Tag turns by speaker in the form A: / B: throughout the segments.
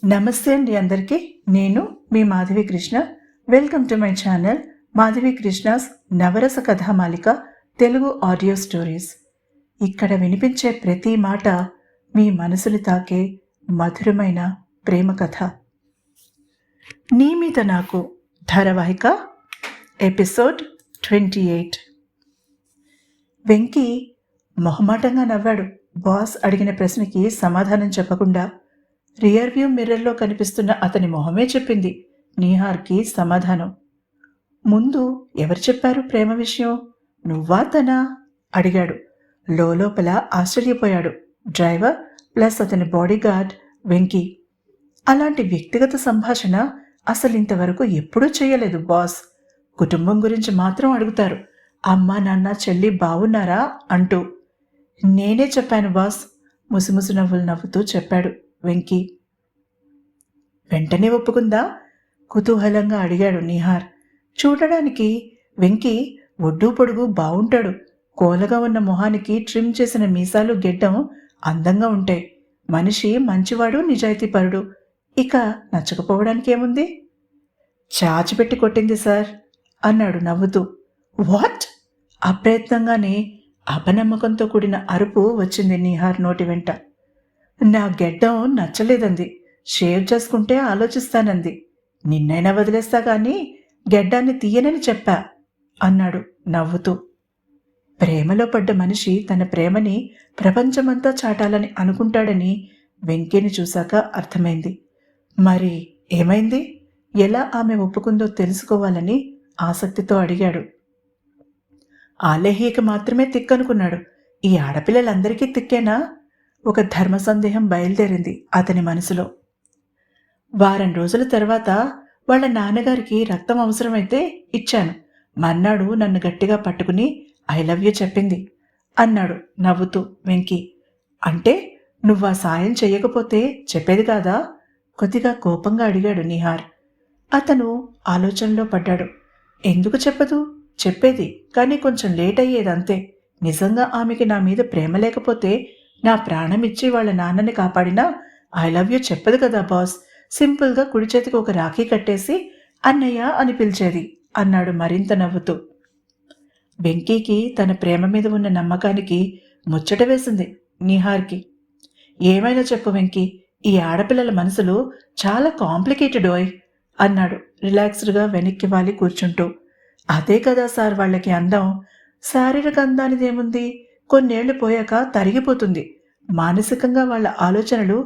A: నమస్తే అండి అందరికీ. నేను మీ Madhavi Krishna. Welcome to my channel Madhavi Krishna's Navarasa Kathamalika Telugu audio stories. ఇక్కడ వినిపించే ప్రతి మాట మీ మనసుని తాకే మధురమైన ప్రేమ కథ. నీ మీద నాకు ధారావాహిక ఎపిసోడ్ 28. వెంకీ మొహమాటంగా నవ్వాడు. బాస్ అడిగిన ప్రశ్నకి సమాధానం చెప్పకుండా. రియర్ వ్యూ మిర్రర్లో కనిపిస్తున్న అతని మొహమే చెప్పింది నీహార్కి సమాధానం. ముందు ఎవరు చెప్పారు ప్రేమ విషయం? నువ్వా తనా అడిగాడు. లోపల ఆశ్చర్యపోయాడు డ్రైవర్ ప్లస్ అతని బాడీగార్డ్ వెంకీ. అలాంటి వ్యక్తిగత సంభాషణ అసలు ఇంతవరకు ఎప్పుడూ చేయలేదు బాస్. కుటుంబం గురించి మాత్రం అడుగుతారు. అమ్మ నాన్న చెల్లి బావున్నారా అంటూ. నేనే చెప్పాను బాస్, ముసిముసి నవ్వులు నవ్వుతూ చెప్పాడు వెంకీ. వెంటనే ఒప్పుకుందా? కుతూహలంగా అడిగాడు నీహార్. చూడడానికి వెంకీ ఒడ్డు పొడుగు బావుంటాడు. కోలగా ఉన్న మొహానికి ట్రిమ్ చేసిన మీసాలు గెడ్డం అందంగా ఉంటాయి. మనిషి మంచివాడు, నిజాయితీపరుడు. ఇక నచ్చకపోవడానికి ఏముంది? చాచిపెట్టి కొట్టింది సార్ అన్నాడు నవ్వుతూ. వాట్? అప్రయత్నంగానే అపనమ్మకంతో కూడిన అరుపు వచ్చింది నీహార్ నోటి వెంట. నా గెడ్డం నచ్చలేదంది. షేవ్ చేసుకుంటే ఆలోచిస్తానంది. నిన్నైనా వదిలేస్తా గాని గెడ్డాన్ని తీయనని చెప్పా అన్నాడు నవ్వుతూ. ప్రేమలో పడ్డ మనిషి తన ప్రేమని ప్రపంచమంతా చాటాలని అనుకుంటాడని వెంకీని చూశాక అర్థమైంది. మరి ఏమైంది? ఎలా ఆమె ఒప్పుకుందో తెలుసుకోవాలని ఆసక్తితో అడిగాడు. ఆలేహీకి మాత్రమే తిక్కనుకున్నాడు. ఈ ఆడపిల్లలందరికీ తిక్కేనా? ఒక ధర్మ సందేహం బయలుదేరింది అతని మనసులో. వారం రోజుల తర్వాత వాళ్ళ నాన్నగారికి రక్తం అవసరమైతే ఇచ్చాను. మర్నాడు నన్ను గట్టిగా పట్టుకుని ఐ లవ్ యూ చెప్పింది అన్నాడు నవ్వుతూ వెంకీ. అంటే నువ్వా సాయం చెయ్యకపోతే చెప్పేది కాదా? కొద్దిగా కోపంగా అడిగాడు నీహార్. అతను ఆలోచనలో పడ్డాడు. ఎందుకు చెప్పదు? చెప్పేది, కానీ కొంచెం లేట్ అయ్యేదంతే. నిజంగా ఆమెకి నా మీద ప్రేమ లేకపోతే నా ప్రాణమిచ్చి వాళ్ళ నాన్నని కాపాడినా ఐ లవ్ యూ చెప్పదు కదా బాస్. సింపుల్గా కుడి చేతికి ఒక రాఖీ కట్టేసి అన్నయ్య అని పిలిచేది అన్నాడు మరింత నవ్వుతూ. వెంకీకి తన ప్రేమ మీద ఉన్న నమ్మకానికి ముచ్చట వేసింది నీహార్కి. ఏమైనా చెప్పు వెంకీ, ఈ ఆడపిల్లల మనసులు చాలా కాంప్లికేటెడ్ ఓయ్ అన్నాడు రిలాక్స్డ్గా వెనక్కి వాలి కూర్చుంటూ. అదే కదా సార్ వాళ్ళకి అందం. శారీరక అందానిదేముంది? కొన్నేళ్లు పోయాక తరిగిపోతుంది. మానసికంగా వాళ్ళ ఆలోచనలు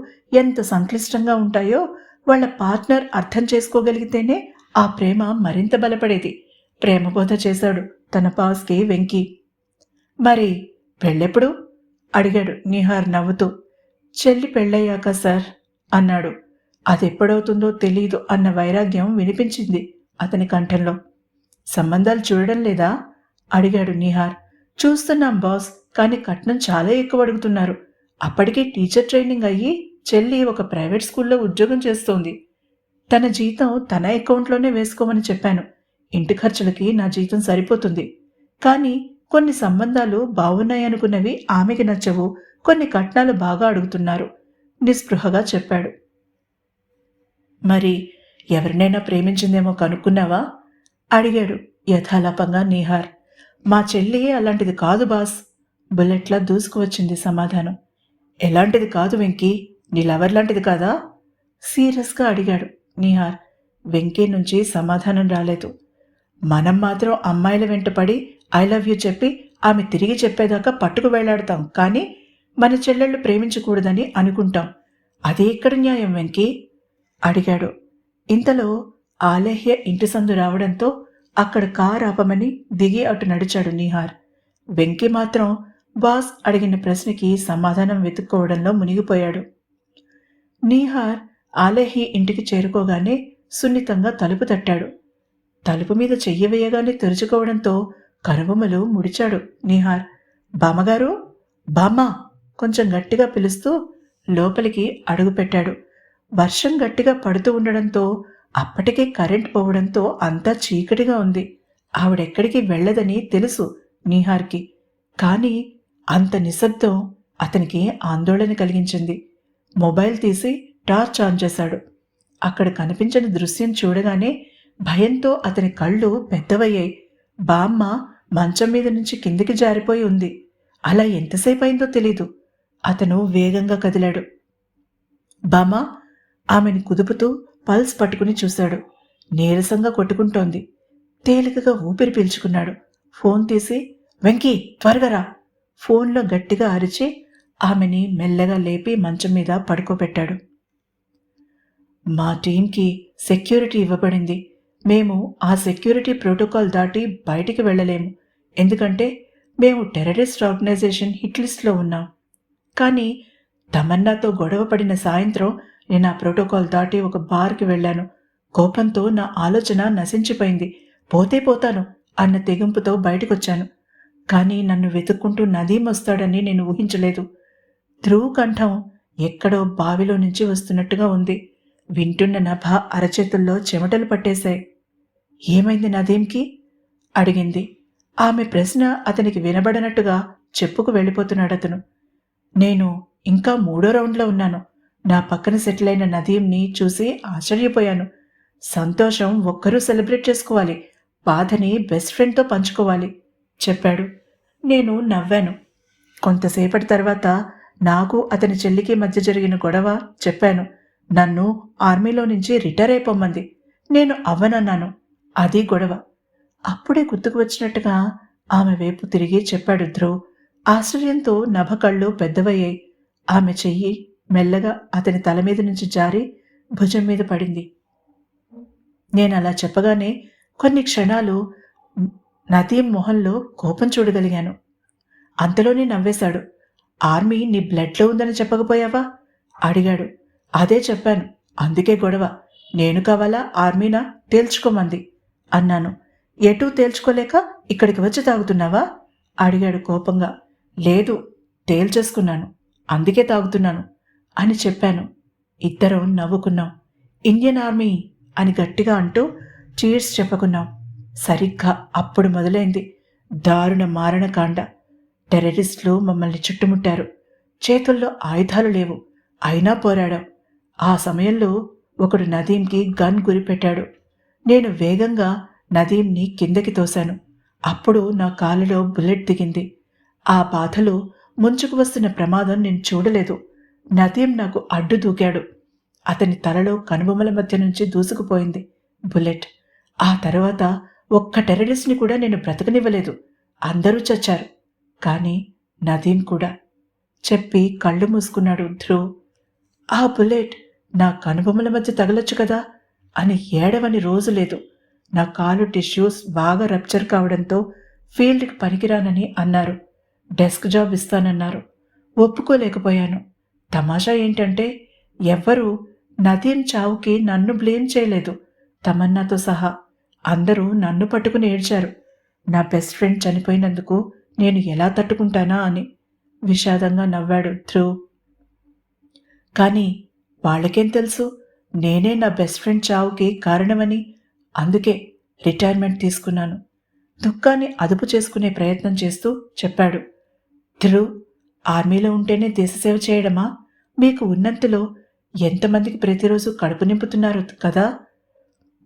A: ఎంత సంక్లిష్టంగా ఉంటాయో వాళ్ళ పార్ట్నర్ అర్థం చేసుకోగలిగితేనే ఆ ప్రేమ మరింత బలపడేది. ప్రేమబోధ చేశాడు తన పాస్కి వెంకీ. మరి పెళ్ళెప్పుడు అడిగాడు నీహార్ నవ్వుతూ. చెల్లి పెళ్ళయ్యాక సార్ అన్నాడు. అదెప్పుడవుతుందో తెలీదు అన్న వైరాగ్యం వినిపించింది అతని కంఠంలో. సంబంధాలు చూడడం లేదా అడిగాడు నీహార్. చూస్తున్నాం బాస్, కానీ కట్నం చాలా ఎక్కువ అడుగుతున్నారు. అప్పటికే టీచర్ ట్రైనింగ్ అయ్యి చెల్లి ఒక ప్రైవేట్ స్కూల్లో ఉద్యోగం చేస్తోంది. తన జీతం తన అకౌంట్లోనే వేసుకోమని చెప్పాను. ఇంటి ఖర్చులకి నా జీతం సరిపోతుంది. కానీ కొన్ని సంబంధాలు బాగున్నాయనుకున్నవి ఆమెకి నచ్చవు. కొన్ని కట్నాలు బాగా అడుగుతున్నారు నిస్పృహగా చెప్పాడు. మరి ఎవరినైనా ప్రేమించిందేమో కనుక్కున్నావా అడిగాడు యథాలాపంగా నీహార్. మా చెల్లి అలాంటిది కాదు బాస్, బుల్లెట్లా దూసుకువచ్చింది సమాధానం. ఎలాంటిది కాదు వెంకీ? నీ లవర్ లాంటిది కాదా సీరియస్గా అడిగాడు నీహార్. వెంకీ నుంచి సమాధానం రాలేదు. మనం మాత్రం అమ్మాయిల వెంట పడి ఐ లవ్ యూ చెప్పి ఆమె తిరిగి చెప్పేదాకా పట్టుకు వేలాడతాం, కానీ మన చెల్లెళ్ళు ప్రేమించకూడదని అనుకుంటాం. అది ఎక్కడ న్యాయం వెంకీ అడిగాడు. ఇంతలో ఆలేహ్య ఇంటి సందు రావడంతో అక్కడ కారు ఆపమని దిగి అటు నడిచాడు నీహార్. వెంకీ మాత్రం బాస్ అడిగిన ప్రశ్నకి సమాధానం వెతుక్కోవడంలో మునిగిపోయాడు. నీహార్ ఆలేహి ఇంటికి చేరుకోగానే సున్నితంగా తలుపు తట్టాడు. తలుపు మీద చెయ్యి వేయగానే తెరుచుకోవడంతో కనుబొమ్మలు ముడిచాడు నీహార్. బామ్మగారు, బామ్మ కొంచెం గట్టిగా పిలుస్తూ లోపలికి అడుగుపెట్టాడు. వర్షం గట్టిగా పడుతూ ఉండడంతో అప్పటికే కరెంట్ పోవడంతో అంతా చీకటిగా ఉంది. ఆవిడెక్కడికి వెళ్లదని తెలుసు నీహార్కి. కానీ అంత నిశ్శబ్దం అతనికి ఆందోళన కలిగించింది. మొబైల్ తీసి టార్చ్ ఆన్ చేశాడు. అక్కడ కనిపించని దృశ్యం చూడగానే భయంతో అతని కళ్ళు పెద్దవయ్యాయి. బామ్మ మంచం మీద నుంచి కిందికి జారిపోయి ఉంది. అలా ఎంతసేపు అయిందో తెలీదు. అతను వేగంగా కదిలాడు. బామ్మ ఆమెను కుదుపుతూ పల్స్ పట్టుకుని చూశాడు. నీరసంగా కొట్టుకుంటోంది. తేలికగా ఊపిరి పీల్చుకున్నాడు. ఫోన్ తీసి, వెంకీ త్వరగా రా. ఫోన్లో గట్టిగా అరిచి ఆమెని మెల్లగా లేపి మంచం మీద పడుకోబెట్టాడు. మా టీంకి సెక్యూరిటీ ఇవ్వబడింది. మేము ఆ సెక్యూరిటీ ప్రోటోకాల్ దాటి బయటికి వెళ్ళలేము. ఎందుకంటే మేము టెర్రరిస్ట్ ఆర్గనైజేషన్ హిట్ లిస్ట్లో ఉన్నాం. కానీ తమన్నాతో గొడవ పడిన సాయంత్రం నేను ఆ ప్రోటోకాల్ దాటి ఒక బార్కి వెళ్ళాను. కోపంతో నా ఆలోచన నశించిపోయింది. పోతే పోతాను అన్న తెగింపుతో బయటకొచ్చాను. కానీ నన్ను వెతుక్కుంటూ నదీం వస్తాడని నేను ఊహించలేదు. ధ్రువ్ కంఠం ఎక్కడో బావిలో నుంచి వస్తున్నట్టుగా ఉంది. వింటున్న నభ అరచేతుల్లో చెమటలు పట్టేశాయి. ఏమైంది నదీంకి? అడిగింది. ఆమె ప్రశ్న అతనికి వినబడనట్టుగా చెప్పుకు వెళ్ళిపోతున్నాడతను. నేను ఇంకా 3వ రౌండ్లో ఉన్నాను. నా పక్కన సెటిల్ అయిన నదీంని చూసి ఆశ్చర్యపోయాను. సంతోషం ఒక్కరూ సెలబ్రేట్ చేసుకోవాలి, బాధని బెస్ట్ ఫ్రెండ్తో పంచుకోవాలి చెప్పాడు. నేను నవ్వాను. కొంతసేపటి తర్వాత నాకు అతని చెల్లికి మధ్య జరిగిన గొడవ చెప్పాను. నన్ను ఆర్మీలో నుంచి రిటైర్ అయిపోమ్మంది. నేను అవ్వనన్నాను. అది గొడవ. అప్పుడే గుర్తుకు వచ్చినట్టుగా ఆమె వైపు తిరిగి చెప్పాడు ధ్రువ్. ఆశ్చర్యంతో నభ కళ్ళు పెద్దవయ్యాయి. ఆమె చెయ్యి మెల్లగా అతని తల మీద నుంచి జారి భుజం మీద పడింది. నేనలా చెప్పగానే కొన్ని క్షణాలు నదీం మొహంలో కోపం చూడగలిగాను. అంతలోనే నవ్వేశాడు. ఆర్మీ నీ బ్లడ్లో ఉందని చెప్పకపోయావా అడిగాడు. అదే చెప్పాను, అందుకే గొడవ. నేను కావాలా ఆర్మీనా తేల్చుకోమంది అన్నాను. ఎటూ తేల్చుకోలేక ఇక్కడికి వచ్చి తాగుతున్నావా అడిగాడు కోపంగా. లేదు, తేల్చేసుకున్నాను, అందుకే తాగుతున్నాను అని చెప్పాను. ఇద్దరం నవ్వుకున్నాం. ఇండియన్ ఆర్మీ అని గట్టిగా అంటూ చీర్స్ చెప్పుకున్నాం. సరిగ్గా అప్పుడు మొదలైంది దారుణ మారణకాండ. టెర్రరిస్టులు మమ్మల్ని చుట్టుముట్టారు. చేతుల్లో ఆయుధాలు లేవు, అయినా పోరాడాం. ఆ సమయంలో ఒకడు నదీంకి గన్ గురిపెట్టాడు. నేను వేగంగా నదీంని కిందకి తోశాను. అప్పుడు నా కాలులో బుల్లెట్ దిగింది. ఆ బాధలో ముంచుకు వస్తున్న ప్రమాదం నేను చూడలేదు. నదీం నాకు అడ్డు దూకాడు. అతని తలలో కనుబొమ్మల మధ్య నుంచి దూసుకుపోయింది బుల్లెట్. ఆ తర్వాత ఒక్క టెర్రరిస్ట్ని కూడా నేను బ్రతకనివ్వలేదు. అందరూ చచ్చారు, కానీ నదీం కూడా చెప్పి కళ్ళు మూసుకున్నాడు ధ్రువ్. ఆ బుల్లెట్ నా కనుబొమ్మల మధ్య తగలొచ్చు కదా అని ఏడవని రోజు లేదు. నా కాలు టిష్యూస్ బాగా రప్చర్ కావడంతో ఫీల్డ్కి పనికిరానని అన్నారు. డెస్క్ జాబ్ ఇస్తానన్నారు. ఒప్పుకోలేకపోయాను. తమాషా ఏంటంటే ఎవ్వరూ నదీం చావుకి నన్ను బ్లేమ్ చేయలేదు, తమన్నాతో సహా. అందరూ నన్ను పట్టుకుని ఏడ్చారు. నా బెస్ట్ ఫ్రెండ్ చనిపోయినందుకు నేను ఎలా తట్టుకుంటానా అని విషాదంగా నవ్వాడు ధ్రువ్. కానీ వాళ్ళకేం తెలుసు నేనే నా బెస్ట్ ఫ్రెండ్ చావుకి కారణమని. అందుకే రిటైర్మెంట్ తీసుకున్నాను. దుఃఖాన్ని అదుపు చేసుకునే ప్రయత్నం చేస్తూ చెప్పాడు. ధ్రువ్, ఆర్మీలో ఉంటేనే దేశసేవ చేయడమా? మీకు ఉన్నంతలో ఎంతమందికి ప్రతిరోజు కడుపు నింపుతున్నారు కదా?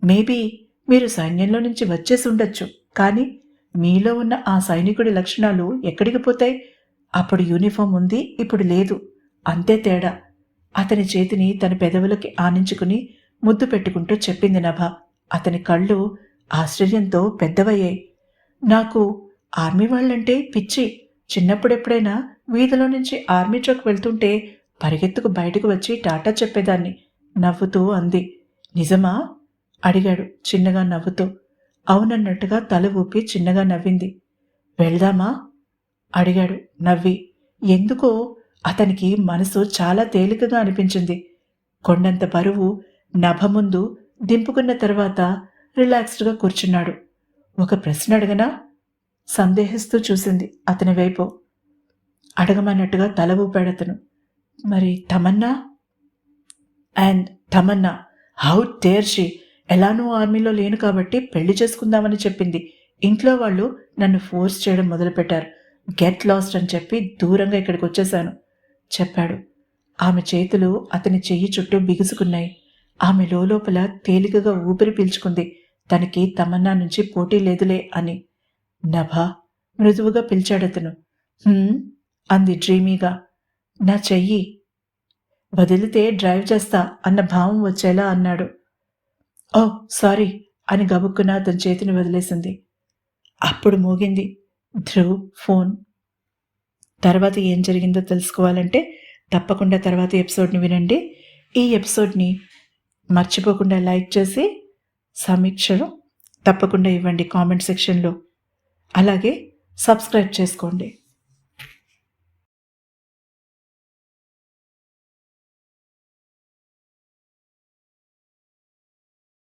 A: మేబీ మీరు సైన్యంలో నుంచి వచ్చేసి ఉండొచ్చు, కానీ మీలో ఉన్న ఆ సైనికుడి లక్షణాలు ఎక్కడికి పోతాయి? అప్పుడు యూనిఫామ్ ఉంది, ఇప్పుడు లేదు, అంతే తేడా. అతని చేతిని తన పెదవులకి ఆనించుకుని ముద్దు పెట్టుకుంటూ చెప్పింది నభ. అతని కళ్ళు ఆశ్చర్యంతో పెద్దవయ్యాయి. నాకు ఆర్మీ వాళ్ళంటే పిచ్చి. చిన్నప్పుడెప్పుడైనా వీధిలో నుంచి ఆర్మీ ట్రక్ వెళ్తుంటే పరిగెత్తుకు బయటకు వచ్చి టాటా చెప్పేదాన్ని నవ్వుతూ అంది. నిజమా అడిగాడు చిన్నగా నవ్వుతూ. అవునన్నట్టుగా తల ఊపి చిన్నగా నవ్వింది. వెళ్దామా అడిగాడు నవ్వి. ఎందుకో అతనికి మనసు చాలా తేలికగా అనిపించింది. కొండంత బరువు నభ ముందు దింపుకున్న తర్వాత రిలాక్స్డ్గా కూర్చున్నాడు. ఒక ప్రశ్న అడగనా? సందేహిస్తూ చూసింది అతని వైపు. అడగమన్నట్టుగా తల ఊపాడతను. మరి Tamannaah? And Tamannaah, how dare she! ఎలానూ ఆర్మీలో లేను కాబట్టి పెళ్లి చేసుకుందామని చెప్పింది. ఇంట్లో వాళ్ళు నన్ను ఫోర్స్ చేయడం మొదలుపెట్టారు. గెట్ లాస్ట్ అని చెప్పి దూరంగా ఇక్కడికి వచ్చేశాను చెప్పాడు. ఆమె చేతులు అతని చెయ్యి చుట్టూ బిగుసుకున్నాయి. ఆమె లోపల తేలికగా ఊపిరి పీల్చుకుంది. తనకి తమన్నా నుంచి పోటీ లేదులే అని. నభా మృదువుగా పిలిచాడతను. అంది డ్రీమీగా. నా చెయ్యి వదిలితే డ్రైవ్ చేస్తా అన్న భావం వచ్చేలా అన్నాడు. ఓ సారీ అని గబుక్కున అతని చేతిని వదిలేసింది. అప్పుడు మోగింది ధ్రువ్ ఫోన్. తర్వాత ఏం జరిగిందో తెలుసుకోవాలంటే తప్పకుండా తర్వాత ఎపిసోడ్ని వినండి. ఈ ఎపిసోడ్ని మర్చిపోకుండా లైక్ చేసి సమీక్షలు తప్పకుండా ఇవ్వండి కామెంట్ సెక్షన్లో. అలాగే సబ్స్క్రైబ్ చేసుకోండి.